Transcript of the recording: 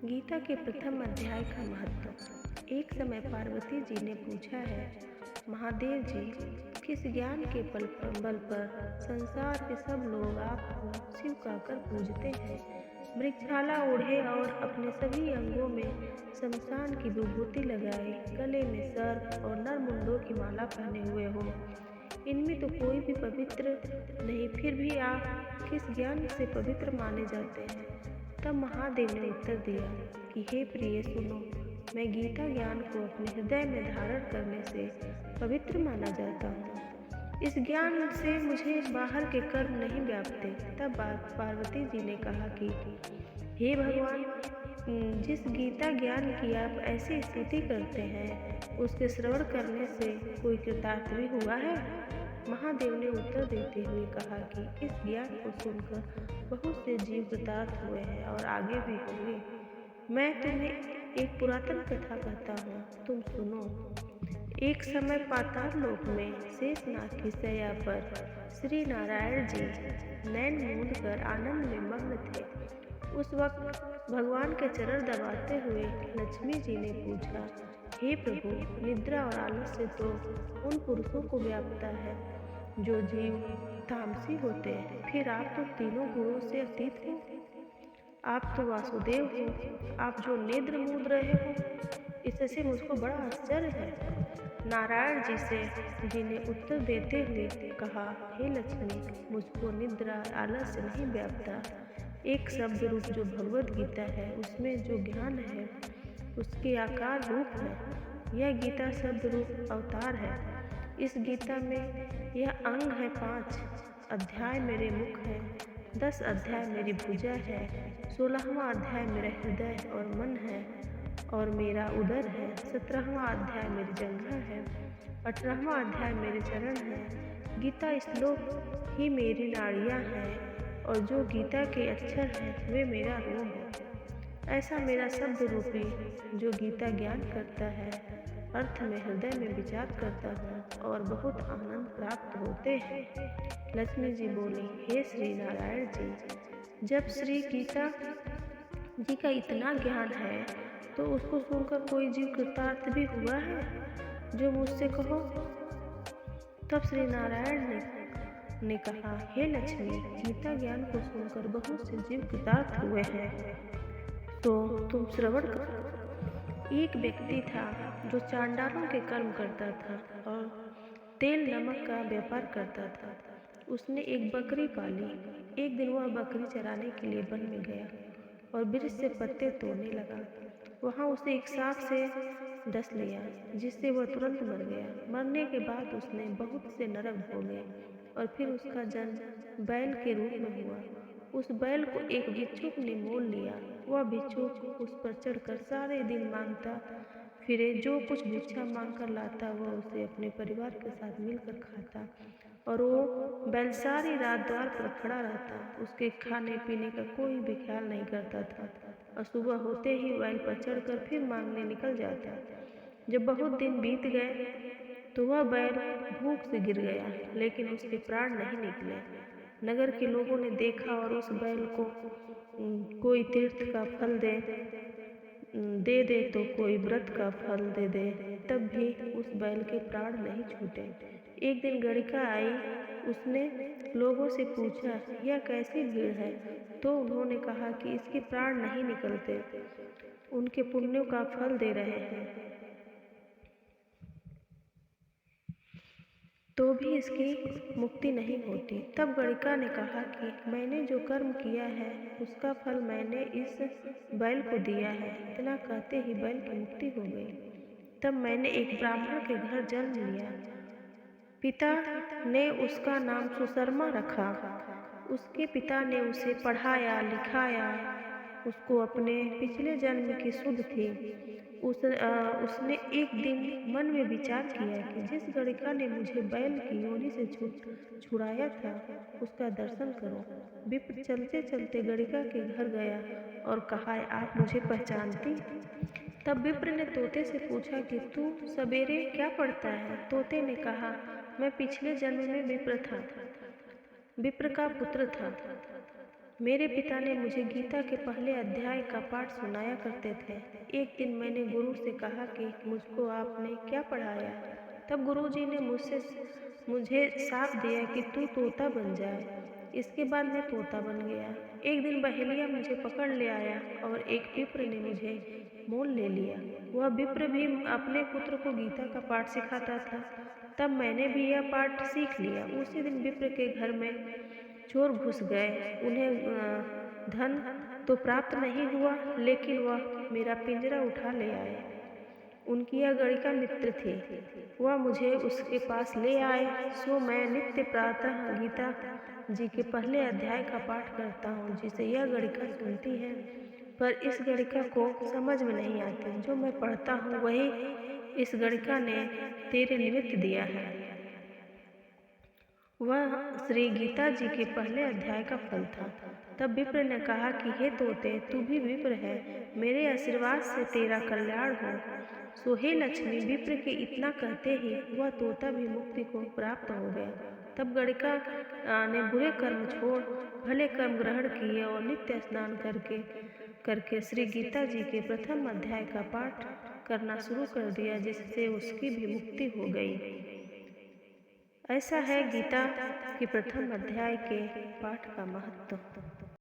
गीता के प्रथम अध्याय का महत्व। एक समय पार्वती जी ने पूछा है, महादेव जी, किस ज्ञान के बल पर संसार के सब लोग आपको शिव कहकर पूजते हैं? वृक्षाला ओढ़े और अपने सभी अंगों में शमशान की विभूति लगाए, गले में सर्प और नरमुंडों की माला पहने हुए हो, इनमें तो कोई भी पवित्र नहीं, फिर भी आप किस ज्ञान से पवित्र माने जाते हैं? तब महादेव ने उत्तर दिया कि हे प्रिय, सुनो, मैं गीता ज्ञान को अपने हृदय में धारण करने से पवित्र माना जाता हूँ। इस ज्ञान से मुझे बाहर के कर्म नहीं व्यापते। तब पार्वती जी ने कहा कि हे भगवान, जिस गीता ज्ञान की आप ऐसी स्तुति करते हैं, उसके श्रवण करने से कोई कृतार्थ भी हुआ है? महादेव ने उत्तर देते हुए कहा कि इस ज्ञान को सुनकर बहुत से जीव कृतार्थ हुए हैं और आगे भी होंगे। मैं तुम्हें एक पुरातन कथा कहता हूँ, तुम सुनो। एक समय पाताल लोक में शेषनाग की शैया पर श्री नारायण जी नैन मूंद कर आनंद में मग्न थे। उस वक्त भगवान के चरण दबाते हुए लक्ष्मी जी ने पूछा, हे प्रभु, निद्रा और आलस से तो उन पुरुषों को व्यापता है जो जीव तामसी होते हैं, फिर आप तो तीनों गुणों से अतीत हो। आप तो वासुदेव हो, आप जो नेत्र मूंद रहे हो, इससे मुझको बड़ा आश्चर्य है। नारायण जी ने उत्तर देते हुए कहा, हे लक्ष्मी, मुझको निद्रा आलस से नहीं व्यापता। एक शब्द रूप जो भगवत गीता है, उसमें जो ज्ञान है उसके आकार रूप है। यह गीता शब्द रूप अवतार है। इस गीता में यह अंग है 5 अध्याय मेरे मुख है, 10 अध्याय मेरी भुजा है, 16वां अध्याय मेरा हृदय और मन है और मेरा उदर है, 17वां अध्याय मेरी जंघा है, 18वां अध्याय मेरे चरण है। गीता श्लोक ही मेरी नाड़ियाँ हैं और जो गीता के अक्षर हैं वे मेरा रोम है। ऐसा मेरा शब्द रूपी जो गीता ज्ञान करता है, अर्थ में हृदय में विचार करता हूँ और बहुत आनंद प्राप्त होते हैं। लक्ष्मी जी बोली, हे श्री नारायण जी, जब श्री गीता जी का इतना ज्ञान है तो उसको सुनकर कोई जीव कृतार्थ भी हुआ है? जो मुझसे कहो। तब श्री नारायण ने कहा, हे लक्ष्मी, गीता ज्ञान को सुनकर बहुत से जीव कृतार्थ हुए हैं, तो तुम श्रवण करो। एक व्यक्ति था जो चांडालों के कर्म करता था और तेल नमक का व्यापार करता था। उसने एक बकरी पाली। एक दिन वह बकरी चराने के लिए वन में गया और वृक्ष से पत्ते तोड़ने लगा। वहाँ उसे एक सांप से डस लिया, जिससे वह तुरंत मर गया। मरने के बाद उसने बहुत से नरक भोगे और फिर उसका जन्म बैल के रूप में हुआ। उस बैल को एक भिक्षुक ने मोल लिया। वह भिक्षुक उस पर चढ़कर सारे दिन मांगता फिरे, जो कुछ भिक्षा मांग कर लाता वह उसे अपने परिवार के साथ मिलकर खाता और वो बैल सारी रात द्वार पर खड़ा रहता। उसके खाने पीने का कोई भी ख्याल नहीं करता था और सुबह होते ही बैल पर चढ़कर फिर मांगने निकल जाता। जब बहुत दिन बीत गए तो वह बैल भूख से गिर गया, लेकिन उसके प्राण नहीं निकले। नगर के लोगों ने देखा और उस बैल को कोई तीर्थ का फल दे दे तो कोई व्रत का फल दे दे, तब भी उस बैल के प्राण नहीं छूटे। एक दिन गणिका आई। उसने लोगों से पूछा, यह कैसी भीड़ है? तो उन्होंने कहा कि इसके प्राण नहीं निकलते, उनके पुण्यों का फल दे रहे हैं, तो भी इसकी मुक्ति नहीं होती। तब गणिका ने कहा कि मैंने जो कर्म किया है उसका फल मैंने इस बैल को दिया है। इतना कहते ही बैल की मुक्ति हो गई। तब मैंने एक ब्राह्मण के घर जन्म लिया। पिता ने उसका नाम सुशर्मा रखा। उसके पिता ने उसे पढ़ाया लिखाया। उसको अपने पिछले जन्म की सुध थी। उसने एक दिन मन में विचार किया कि जिस गणिका ने मुझे बैल की योनि से छुड़ाया था उसका दर्शन करो। विप्र चलते चलते गणिका के घर गया और कहा, आप मुझे पहचानती? तब विप्र ने तोते से पूछा कि तू सवेरे क्या पढ़ता है? तोते ने कहा, मैं पिछले जन्म में विप्र का पुत्र था। मेरे पिता ने मुझे गीता के पहले अध्याय का पाठ सुनाया करते थे। एक दिन मैंने गुरु से कहा कि मुझको आपने क्या पढ़ाया। तब गुरुजी ने मुझे शाप दिया कि तू तोता बन जाए। इसके बाद मैं तोता बन गया। एक दिन बहेलिया मुझे पकड़ ले आया और एक विप्र ने मुझे मोल ले लिया। वह विप्र भी अपने पुत्र को गीता का पाठ सिखाता था। तब मैंने भी यह पाठ सीख लिया। उसी दिन विप्र के घर में चोर घुस गए। उन्हें धन तो प्राप्त नहीं हुआ, लेकिन वह मेरा पिंजरा उठा ले आए। उनकी यह गणिका मित्र थी। वह मुझे उसके पास ले आए। सो मैं नित्य प्रातः गीता जी के पहले अध्याय का पाठ करता हूँ, जिसे यह गणिका सुनती है। पर इस गणिका को समझ में नहीं आती। जो मैं पढ़ता हूँ वही इस गणिका ने तेरे निमित्त दिया है। वह श्री गीता जी के पहले अध्याय का फल था। तब विप्र ने कहा कि हे तोते, तू भी विप्र है, मेरे आशीर्वाद से तेरा कल्याण हो। सो हे लक्ष्मी, विप्र के इतना कहते ही वह तोता भी मुक्ति को प्राप्त हो गया। तब गणिका ने बुरे कर्म छोड़ भले कर्म ग्रहण किए और नित्य स्नान करके श्री गीता जी के प्रथम अध्याय का पाठ करना शुरू कर दिया, जिससे उसकी भी मुक्ति हो गई। ऐसा है गीता के प्रथम अध्याय के पाठ का महत्व।